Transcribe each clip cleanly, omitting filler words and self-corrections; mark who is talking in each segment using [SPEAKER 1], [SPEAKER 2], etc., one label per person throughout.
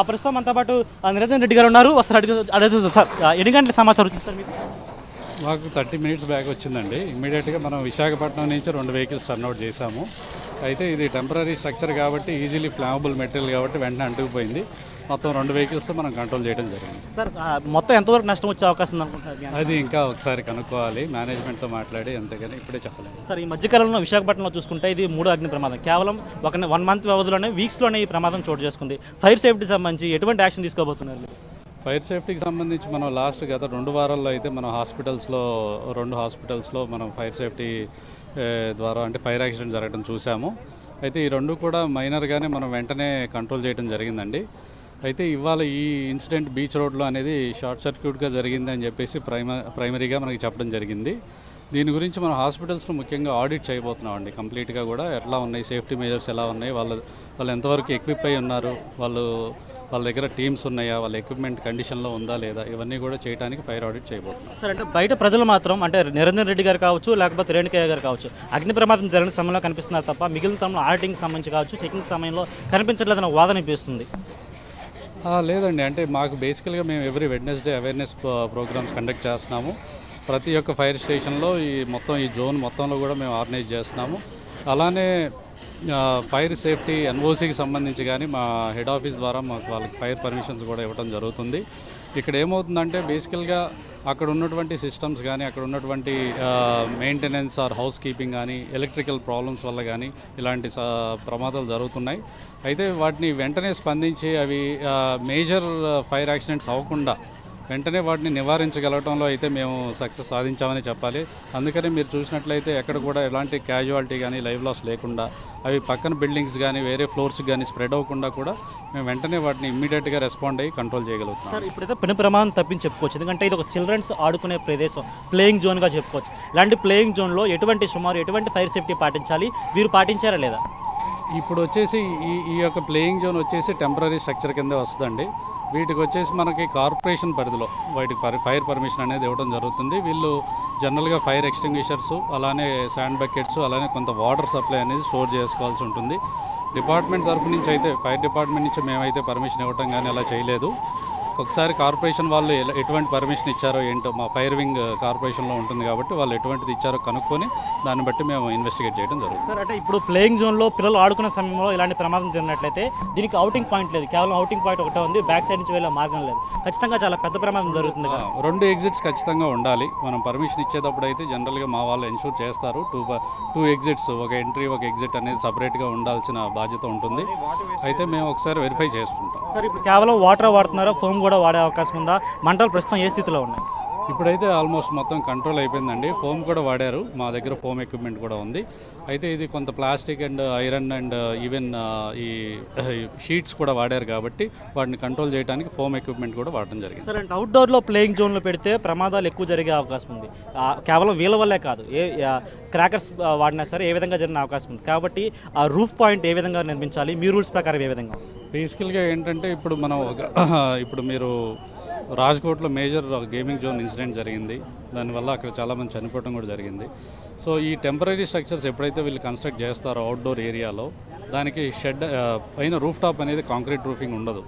[SPEAKER 1] ప్రస్తుతం మనతో పాటు నిరంజన్ రెడ్డి గారు ఉన్నారు. వస్తారు అడుగుతుంది సార్, ఎన్ని గంటల సమాచారం వచ్చింది సార్ మీకు?
[SPEAKER 2] మాకు 30 minutes బ్యాక్ వచ్చిందండి. ఇమ్మీడియట్గా మనం విశాఖపట్నం నుంచి 2 vehicles టర్న్అవుట్ చేశాము. అయితే ఇది టెంపరీ స్ట్రక్చర్ కాబట్టి ఈజీలీ ఫ్లామబుల్ మెటీరియల్ కాబట్టి వెంటనే అంటుకుపోయింది. మొత్తం 2 vehicles మనం కంట్రోల్ చేయడం జరిగింది.
[SPEAKER 1] సార్ మొత్తం ఎంతవరకు నష్టం వచ్చే అవకాశం ఉంది అనుకుంటున్నారు?
[SPEAKER 2] అది ఇంకా ఒకసారి కనుక్కోవాలి, మేనేజ్మెంట్తో మాట్లాడి, అంతేగాని ఇప్పుడే చెప్పలేము.
[SPEAKER 1] సార్ ఈ మధ్యకాలంలో విశాఖపట్నంలో చూసుకుంటే ఇది 3 అగ్ని ప్రమాదం. కేవలం 1 month వ్యవధిలోనే, వీక్స్లోనే ఈ ప్రమాదం చోటు చేసుకుంది. ఫైర్ సేఫ్టీ సంబంధించి ఎటువంటి యాక్షన్ తీసుకోబోతున్నారు?
[SPEAKER 2] ఫైర్ సేఫ్టీకి సంబంధించి మనం గత 2 వారాల్లో అయితే మనం రెండు హాస్పిటల్స్లో మనం ఫైర్ సేఫ్టీ ద్వారా అంటే ఫైర్ యాక్సిడెంట్ జరగడం చూసాము. అయితే ఈ 2 కూడా మైనర్గానే మనం వెంటనే కంట్రోల్ చేయడం జరిగిందండి. అయితే ఇవాళ ఈ ఇన్సిడెంట్ బీచ్ రోడ్లో అనేది షార్ట్ సర్క్యూట్గా జరిగింది అని చెప్పేసి ప్రైమరీగా మనకి చెప్పడం జరిగింది. దీని గురించి మనం హాస్పిటల్స్లో ముఖ్యంగా ఆడిట్ చేయబోతున్నాం అండి. కంప్లీట్గా కూడా ఎట్లా ఉన్నాయి, సేఫ్టీ మెజర్స్ ఎలా ఉన్నాయి, వాళ్ళు ఎంతవరకు ఎక్విప్ అయి ఉన్నారు, వాళ్ళ దగ్గర టీమ్స్ ఉన్నాయా, వాళ్ళ ఎక్విప్మెంట్ కండిషన్లో ఉందా లేదా, ఇవన్నీ కూడా చేయడానికి ఫైర్ ఆడిట్ చేయబోతున్నాం.
[SPEAKER 1] సార్ అంటే బయట ప్రజలు మాత్రం అంటే నిరంజన్ రెడ్డి గారు కావచ్చు, లేకపోతే రేణుకయ్య గారు కావచ్చు, అగ్ని ప్రమాదం జరిగిన సమయంలో కనిపిస్తున్నారు తప్ప మిగిలిన సమయంలో ఆడిటింగ్ సంబంధించి కావచ్చు, చెకింగ్ సమయంలో కనిపించట్లేదన్న వాదన అనిపిస్తుంది.
[SPEAKER 2] లేదండి, అంటే మాకు బేసికల్గా మేము every Wednesday awareness programmes conduct చేస్తున్నాము. ప్రతి ఒక్క ఫైర్ స్టేషన్లో ఈ జోన్ మొత్తంలో కూడా మేము ఆర్గనైజ్ చేస్తున్నాము. అలానే ఫైర్ సేఫ్టీ ఎన్ఓసికి సంబంధించి కానీ మా హెడ్ ఆఫీస్ ద్వారా మాకు వాళ్ళకి ఫైర్ పర్మిషన్స్ కూడా ఇవ్వడం జరుగుతుంది. ఇక్కడ ఏమవుతుందంటే బేసికల్గా అక్కడ ఉన్నటువంటి సిస్టమ్స్ కానీ, అక్కడ ఉన్నటువంటి మెయింటెనెన్స్ ఆర్ హౌస్ కీపింగ్ కానీ, ఎలక్ట్రికల్ ప్రాబ్లమ్స్ వల్ల కానీ ఇలాంటి ప్రమాదాలు జరుగుతున్నాయి. అయితే వాటిని వెంటనే స్పందించి అవి మేజర్ ఫైర్ యాక్సిడెంట్స్ అవ్వకుండా వెంటనే వాటిని నివారించగలగడంలో అయితే మేము సక్సెస్ సాధించామని చెప్పాలి. అందుకని మీరు చూసినట్లయితే ఎక్కడ కూడా ఎలాంటి క్యాజువాలిటీ కానీ, లైవ్ లాస్ లేకుండా, అవి పక్కన బిల్డింగ్స్ కానీ వేరే ఫ్లోర్స్కి కానీ స్ప్రెడ్ అవ్వకుండా కూడా మేము వెంటనే వాటిని ఇమ్మీడియట్గా రెస్పాండ్ అయ్యి కంట్రోల్ చేయగలుగుతాం.
[SPEAKER 1] సార్ ఇప్పుడైతే పెను ప్రమాదం తప్పించి చెప్పుకోవచ్చు, ఎందుకంటే ఇది ఒక చిల్డ్రన్స్ ఆడుకునే ప్రదేశం, ప్లేయింగ్ జోన్గా చెప్పుకోవచ్చు. ఇలాంటి ప్లేయింగ్ జోన్లో ఎటువంటి ఫైర్ సేఫ్టీ పాటించాలి, వీరు పాటించారా లేదా?
[SPEAKER 2] ఇప్పుడు వచ్చేసి ఈ యొక్క ప్లేయింగ్ జోన్ వచ్చేసి టెంపరీ స్ట్రక్చర్ కింద వస్తుందండి. వీటికి వచ్చేసి మనకి కార్పొరేషన్ పరిధిలో వాటికి ఫైర్ పర్మిషన్ అనేది ఇవ్వడం జరుగుతుంది. వీళ్ళు జనరల్గా ఫైర్ ఎక్స్టింగ్విషర్స్, అలానే శాండ్ బకెట్స్, అలానే కొంత వాటర్ సప్లై అనేది స్టోర్ చేసుకోవాల్సి ఉంటుంది. డిపార్ట్మెంట్ తరపు నుంచి అయితే, ఫైర్ డిపార్ట్మెంట్ నుంచి మేమైతే పర్మిషన్ ఇవ్వటం కానీ అలా చేయలేదు. ఒకసారి కార్పొరేషన్ వాళ్ళు ఎటువంటి పర్మిషన్ ఇచ్చారో ఏంటో, మా ఫైర్ వింగ్ కార్పొరేషన్లో ఉంటుంది కాబట్టి వాళ్ళు ఎటువంటిది ఇచ్చారో కనుక్కొని దాన్ని బట్టి మేము ఇన్వెస్టిగేట్ చేయడం జరుగుతుంది.
[SPEAKER 1] సార్ అంటే ఇప్పుడు ప్లేయింగ్ జోన్లో పిల్లలు ఆడుకునే సమయంలో ఇలాంటి ప్రమాదం జరిగినట్లయితే దీనికి అవుటింగ్ పాయింట్ లేదు, కేవలం అవుటింగ్ పాయింట్ ఒకటే ఉంది, బ్యాక్ సైడ్ నుంచి వెళ్ళే మార్గం లేదు. ఖచ్చితంగా చాలా పెద్ద ప్రమాదం జరుగుతుంది.
[SPEAKER 2] 2 ఎగ్జిట్స్ ఖచ్చితంగా ఉండాలి. మనం పర్మిషన్ ఇచ్చేటప్పుడు అయితే జనరల్గా మా వాళ్ళు ఎన్షూర్ చేస్తారు. 2 ఎగ్జిట్స్, ఒక ఎంట్రీ ఒక ఎగ్జిట్ అనేది సపరేట్గా ఉండాల్సిన బాధ్యత ఉంటుంది. అయితే మేము ఒకసారి వెరిఫై చేసుకుంటాం.
[SPEAKER 1] సార్ ఇప్పుడు కేవలం వాటర్ వాడుతున్నారా, ఫోమ్ కూడా వాడే అవకాశం ఉందా? మంటలు ప్రస్తుతం ఏ స్థితిలో ఉన్నాయి?
[SPEAKER 2] ఇప్పుడైతే ఆల్మోస్ట్ మొత్తం కంట్రోల్ అయిపోయిందండి. ఫోమ్ కూడా వాడారు, మా దగ్గర ఫోమ్ ఎక్విప్మెంట్ కూడా ఉంది. అయితే ఇది కొంత plastic and iron and even ఈ షీట్స్ కూడా వాడారు కాబట్టి వాటిని కంట్రోల్ చేయడానికి ఫోమ్ ఎక్విప్మెంట్ కూడా వాడడం జరిగింది.
[SPEAKER 1] సార్ అంటే అవుట్డోర్లో ప్లేయింగ్ జోన్లో పెడితే ప్రమాదాలు ఎక్కువ జరిగే అవకాశం ఉంది. కేవలం వీళ్ళ వల్లే కాదు, క్రాకర్స్ వాడినా సరే ఏ విధంగా జరిగిన అవకాశం ఉంది. కాబట్టి ఆ రూఫ్ పాయింట్ ఏ విధంగా నిర్మించాలి, మీ రూల్స్ ప్రకారం ఏ విధంగా?
[SPEAKER 2] బేసికల్గా ఏంటంటే ఇప్పుడు మీరు రాజ్కోట్లో మేజర్ గేమింగ్ జోన్ ఇన్సిడెంట్ జరిగింది. దానివల్ల అక్కడ చాలామంది చనిపోవడం కూడా జరిగింది. సో ఈ టెంపరీ స్ట్రక్చర్స్ ఎప్పుడైతే వీళ్ళు కన్స్ట్రక్ట్ చేస్తారో అవుట్డోర్ ఏరియాలో, దానికి షెడ్ పైన రూఫ్ టాప్ అనేది కాంక్రీట్ రూఫింగ్ ఉండదు.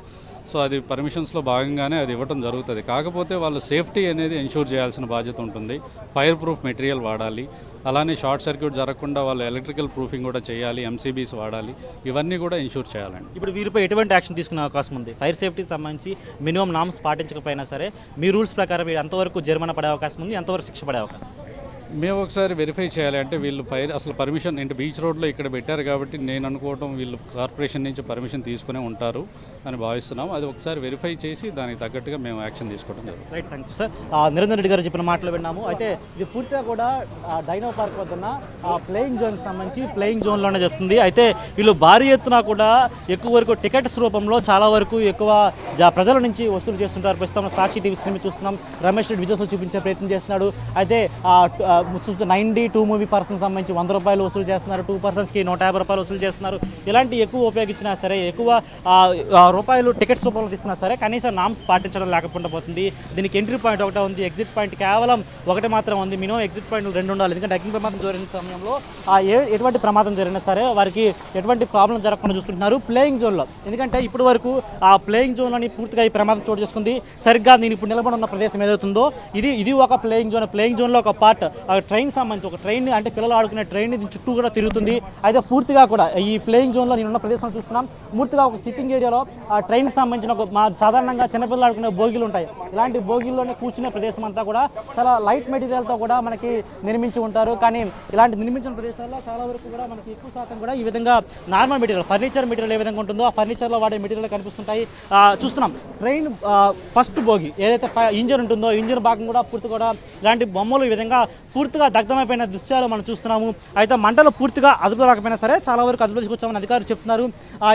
[SPEAKER 2] సో అది పర్మిషన్స్లో భాగంగానే అది ఇవ్వడం జరుగుతుంది. కాకపోతే వాళ్ళు సేఫ్టీ అనేది ఎన్షూర్ చేయాల్సిన బాధ్యత ఉంటుంది. ఫైర్ ప్రూఫ్ మెటీరియల్ వాడాలి, అలానే షార్ట్ సర్క్యూట్ జరగకుండా వాళ్ళు ఎలక్ట్రికల్ ప్రూఫింగ్ కూడా చేయాలి, ఎంసీబీస్ వాడాలి, ఇవన్నీ కూడా ఎన్షూర్ చేయాలండి.
[SPEAKER 1] ఇప్పుడు వీరిపై ఎటువంటి యాక్షన్ తీసుకునే అవకాశం ఉంది? ఫైర్ సేఫ్టీకి సంబంధించి మినిమం నామ్స్ పాటించకపోయినా సరే మీ రూల్స్ ప్రకారం ఎంతవరకు జరిమానా పడే అవకాశం ఉంది, ఎంతవరకు శిక్ష పడే అవకాశం?
[SPEAKER 2] మేము ఒకసారి వెరిఫై చేయాలి. అంటే వీళ్ళు అసలు పర్మిషన్ అంటే బీచ్ రోడ్లో ఇక్కడ పెట్టారు కాబట్టి నేను అనుకోవటం వీళ్ళు కార్పొరేషన్ నుంచి పర్మిషన్ తీసుకునే ఉంటారు అని భావిస్తున్నాం. అది ఒకసారి వెరిఫై చేసి దానికి తగ్గట్టుగా మేము యాక్షన్ తీసుకోవడం జరుగుతుంది.
[SPEAKER 1] Right, thank you sir. Niranjan Reddy గారు చెప్పిన మాటలు విన్నాము. అయితే ఇది పూర్తిగా కూడా డైనో పార్క్ వద్ద ప్లేయింగ్ జోన్కి సంబంధించి ప్లేయింగ్ జోన్లోనే చెప్తుంది. అయితే వీళ్ళు భారీ ఎత్తున కూడా ఎక్కువ వరకు టికెట్స్ రూపంలో చాలా వరకు ఎక్కువ ప్రజల నుంచి వసూలు చేస్తుంటారు. ప్రస్తుతం సాక్షి టీవీ స్క్రీన్ చూస్తున్నాం, రమేష్ రెడ్డి విజయ్ చూపించే ప్రయత్నం చేస్తున్నాడు. అయితే 92 మూవీ పర్సన్ సంబంధించి 100 రూపాయలు వసూలు చేస్తున్నారు, 2 పర్సన్స్కి 150 రూపాయలు వసూలు చేస్తున్నారు. ఇలాంటి ఎక్కువ ఉపయోగించినా సరే, ఎక్కువ రూపాయలు టికెట్స్ రూపంలో తీసుకున్నా సరే కనీసం నామ్స్ పాటించడం లేకుండా పోతుంది. దీనికి ఎంట్రీ పాయింట్ ఒకటే ఉంది, ఎగ్జిట్ పాయింట్ కేవలం ఒకటి మాత్రం ఉంది. మినిమం ఎగ్జిట్ పాయింట్ 2 ఉండాలి. ఎందుకంటే అగ్ని ప్రమాదం జరిగిన సమయంలో ఎటువంటి ప్రమాదం జరిగినా సరే వారికి ఎటువంటి ప్రాబ్లం జరగకుండా చూసుకుంటున్నారు ప్లేయింగ్ జోన్లో. ఎందుకంటే ఇప్పటి వరకు ఆ ప్లేయింగ్ జోన్లోని పూర్తిగా ఈ ప్రమాదం చోటు చేసుకుంది. సరిగ్గా నేను ఇప్పుడు నిలబడి ఉన్న ప్రదేశం ఏదవుతుందో ఇది ఒక ప్లేయింగ్ జోన్. ప్లేయింగ్ జోన్లో ఒక పార్ట్ ట్రైన్ సంబంధించి ఒక ట్రైన్, అంటే పిల్లలు ఆడుకునే ట్రైన్ చుట్టూ కూడా తిరుగుతుంది. అయితే పూర్తిగా కూడా ఈ ప్లేయింగ్ జోన్లో నేనున్న ప్రదేశం చూస్తున్నాం. పూర్తిగా ఒక సిట్టింగ్ ఏరియాలో ఆ ట్రైన్కి సంబంధించిన సాధారణంగా చిన్నపిల్లలు ఆడుకునే బోగీలు ఉంటాయి. ఇలాంటి బోగీల్లోనే కూర్చునే ప్రదేశం అంతా కూడా చాలా లైట్ మెటీరియల్తో కూడా మనకి నిర్మించి ఉంటారు. కానీ ఇలాంటి నిర్మించిన ప్రదేశాల్లో చాలా వరకు కూడా మనకి ఎక్కువ శాతం కూడా ఈ విధంగా నార్మల్ మెటీరియల్, ఫర్నిచర్ మెటీరియల్ ఏ విధంగా ఉంటుందో ఆ ఫర్నిచర్లో వాడే మెటీరియల్ కనిపిస్తుంటాయి. చూస్తున్నాం ట్రైన్ ఫస్ట్ బోగి ఏదైతే ఇంజన్ ఉంటుందో ఇంజన్ భాగం కూడా పూర్తి కూడా ఇలాంటి బొమ్మలు ఈ విధంగా పూర్తిగా దగ్ధమైపోయిన దృశ్యాలు మనం చూస్తున్నాము. అయితే మంటలు పూర్తిగా అదుపు రాకపోయినా సరే చాలా వరకు అదుపు తీసుకొచ్చామని అధికారులు చెప్తున్నారు.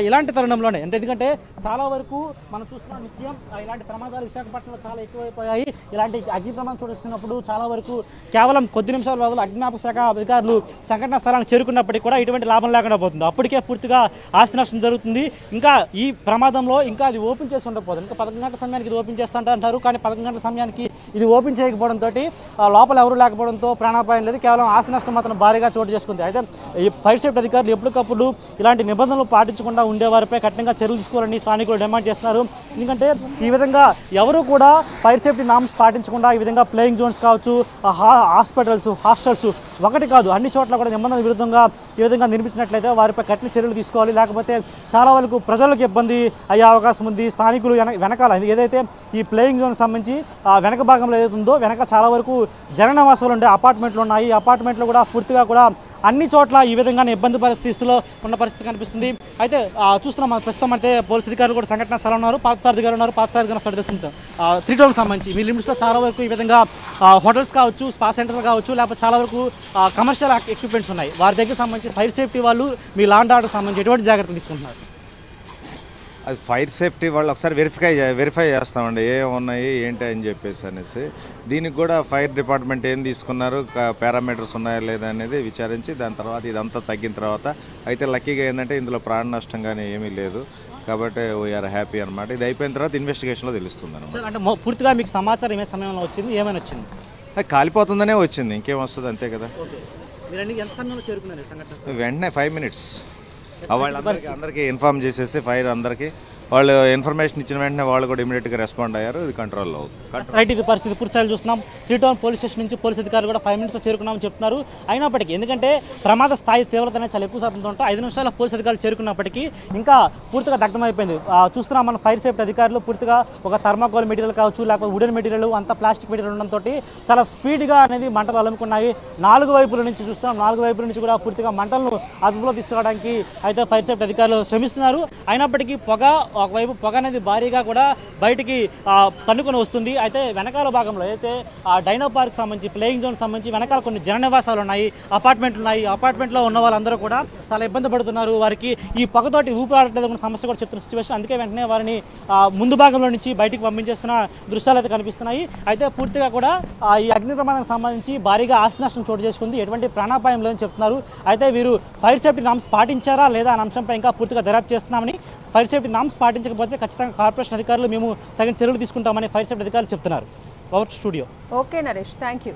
[SPEAKER 1] ఇలాంటి తరుణంలోనే ఎందుకంటే చాలా వరకు మనం చూస్తున్నాం నిత్యం ఇలాంటి ప్రమాదాలు విశాఖపట్నంలో చాలా ఎక్కువైపోయాయి. ఇలాంటి అగ్ని ప్రమాదం చూడొచ్చినప్పుడు చాలా వరకు కేవలం కొద్ది నిమిషాల వ్యవధిలో అగ్నిమాపక శాఖ అధికారులు సంఘటనా స్థలానికి చేరుకున్నప్పటికీ కూడా ఇటువంటి లాభం లేకుండా పోతుంది. అప్పటికే పూర్తిగా ఆస్తి నష్టం జరుగుతుంది. ఇంకా ఈ ప్రమాదంలో ఇంకా అది ఓపెన్ చేసి ఉండకపోతుంది. ఇంకా 11 గంటల సమయానికి ఇది ఓపెన్ చేస్తా అంటారు. కానీ 11 గంటల సమయానికి ఇది ఓపెన్ చేయకపోవడంతో లోపల ఎవరు లేకపోవడంతో ప్రాణాపాయం లేదు, కేవలం ఆస్తి నష్టం మాత్రం భారీగా చోటు చేసుకుంది. అయితే ఈ ఫైర్ సేఫ్టీ అధికారులు ఎప్పటికప్పుడు ఇలాంటి నిబంధనలు పాటించకుండా ఉండేవారిపై కఠినంగా చర్యలు తీసుకోవాలని స్థానికులు డిమాండ్ చేస్తున్నారు. ఎందుకంటే ఈ విధంగా ఎవరు కూడా ఫైర్ సేఫ్టీ నామ్స్ పాటించకుండా ఈ విధంగా ప్లేయింగ్ జోన్స్ కావచ్చు, హాస్పిటల్స్, హాస్టల్స్ ఒకటి కాదు అన్ని చోట్ల కూడా నిబంధనల విరుద్ధంగా ఈ విధంగా నిర్మించినట్లయితే వారిపై కఠిన చర్యలు తీసుకోవాలి. లేకపోతే చాలా వరకు ప్రజలకు ఇబ్బంది అయ్యే అవకాశం ఉంది. స్థానికులు వెనకాల ఏదైతే ఈ ప్లేయింగ్ జోన్ సంబంధించి వెనక భాగంలో ఏదైతే ఉందో వెనక చాలా వరకు జననివాసాలు ఉండే అపార్ట్మెంట్లు ఉన్నాయి. ఈ అపార్ట్మెంట్లు కూడా పూర్తిగా కూడా అన్ని చోట్ల ఈ విధంగానే ఇబ్బంది పరిస్థితిలో ఉన్న పరిస్థితి కనిపిస్తుంది. అయితే చూస్తున్నాం మనం ప్రస్తుతం అయితే పోలీసు అధికారులు కూడా సంఘటన స్థలం ఉన్నారు, పాతసారథి గారు ఉన్నారు. పాతసారథి గారు స్టార్ట్ చేస్తుంటాం 3 టౌన్కి సంబంధించి మీ లిమిట్స్లో చాలా వరకు ఈ విధంగా హోటల్స్ కావచ్చు, స్పా సెంటర్లు కావచ్చు, లేకపోతే చాలా వరకు కమర్షియల్ ఎక్విప్మెంట్స్ ఉన్నాయి. వారి దగ్గర సంబంధించి ఫైర్ సేఫ్టీ వాళ్ళు మీ లాండ్ ఆర్డర్ సంబంధించి ఎటువంటి జాగ్రత్తలు తీసుకుంటున్నారు?
[SPEAKER 3] అది ఫైర్ సేఫ్టీ వాళ్ళు ఒకసారి వెరిఫై చేస్తామండి ఏమున్నాయి ఏంటి అని చెప్పేసి అనేసి. దీనికి కూడా ఫైర్ డిపార్ట్మెంట్ ఏం తీసుకున్నారు, పారామీటర్స్ ఉన్నాయా లేదా అనేది విచారించి దాని తర్వాత ఇదంతా తగ్గిన తర్వాత అయితే లక్కీగా ఏంటంటే ఇందులో ప్రాణ నష్టం కానీ ఏమీ లేదు కాబట్టి వీఆర్ హ్యాపీ అనమాట. ఇది అయిపోయిన తర్వాత ఇన్వెస్టిగేషన్లో తెలుస్తుంది అనమాట.
[SPEAKER 1] అంటే పూర్తిగా మీకు సమాచారం ఏ సమయంలో వచ్చింది, ఏమైనా వచ్చింది?
[SPEAKER 3] అది కాలిపోతుందనే వచ్చింది, ఇంకేం వస్తుంది అంతే కదా.
[SPEAKER 1] ఎంత సమయంలో చేరుకున్నారు సంఘటన?
[SPEAKER 3] వెంటనే 5 minutes అందరికీ ఇన్ఫార్మ్ చేసేసి ఫైర్ అందరికీ వాళ్ళు ఇన్ఫర్మేషన్ ఇచ్చిన వెంటనే వాళ్ళు కూడా ఇమీడియట్గా రెస్పాండ్ అయ్యారు. ఇది కంట్రోల్లో అవుతుంది.
[SPEAKER 1] రైట్, ఇది పరిస్థితి పూర్తిసారి చూస్తున్నాం. 3 టౌన్ పోలీస్ స్టేషన్ నుంచి పోలీస్ అధికారులు కూడా 5 minutesలో చేరుకున్నామని చెప్తున్నారు. అయినప్పటికీ ఎందుకంటే ప్రమాద స్థాయి తీవ్రత అనేది చాలా ఎక్కువ శాతంతో ఉంటే 5 నిమిషాల పోలీస్ అధికారులు చేరుకున్నప్పటికీ ఇంకా పూర్తిగా దగ్ధమైపోయింది. చూస్తున్నాం మన ఫైర్ సేఫ్టీ అధికారులు పూర్తిగా ఒక థర్మాకోల్ మెటీరియల్ కావచ్చు, లేకపోతే వుడెన్ మెటీరియల్ అంతా ప్లాస్టిక్ మెటీరియల్ ఉండడంతో చాలా స్పీడ్గా అనేది మంటలు అలుముకున్నాయి. 4 వైపుల నుంచి చూస్తున్నాం, 4 వైపుల నుంచి కూడా పూర్తిగా మంటలను అదుపులో తీసుకురావడానికి అయితే ఫైర్ సేఫ్టీ అధికారులు శ్రమిస్తున్నారు. అయినప్పటికీ ఒకవైపు పొగ అనేది భారీగా కూడా బయటికి తన్నుకొని వస్తుంది. అయితే వెనకాల భాగంలో అయితే డైనో పార్క్ సంబంధించి ప్లేయింగ్ జోన్ సంబంధించి వెనకాల కొన్ని జన నివాసాలు ఉన్నాయి, అపార్ట్మెంట్లు ఉన్నాయి. అపార్ట్మెంట్లో ఉన్న వాళ్ళందరూ కూడా చాలా ఇబ్బంది పడుతున్నారు. వారికి ఈ పొగతోటి ఊపిరాడట్లేదు సమస్య కూడా చెప్తున్న సిచ్యువేషన్. అందుకే వెంటనే వారిని ముందు భాగంలో నుంచి బయటికి పంపించేస్తున్న దృశ్యాలు అయితే కనిపిస్తున్నాయి. అయితే పూర్తిగా కూడా ఈ అగ్ని ప్రమాదానికి సంబంధించి భారీగా ఆస్తి నష్టం చోటు చేసుకుంది, ఎటువంటి ప్రాణాపాయం లేదని చెప్తున్నారు. అయితే వీరు ఫైర్ సేఫ్టీ నామ్స్ పాటించారా లేదా అనే అంశంపై ఇంకా పూర్తిగా దర్యాప్తు చేస్తున్నామని, ఫైర్ సేఫ్టీ నామ్స్ పాటించకపోతే ఖచ్చితంగా కార్పొరేషన్ అధికారులు మేము తగిన చర్యలు తీసుకుంటామని ఫైర్ సేఫ్టీ అధికారులు చెప్తున్నారు. Out studio.
[SPEAKER 4] Okay Naresh, thank you.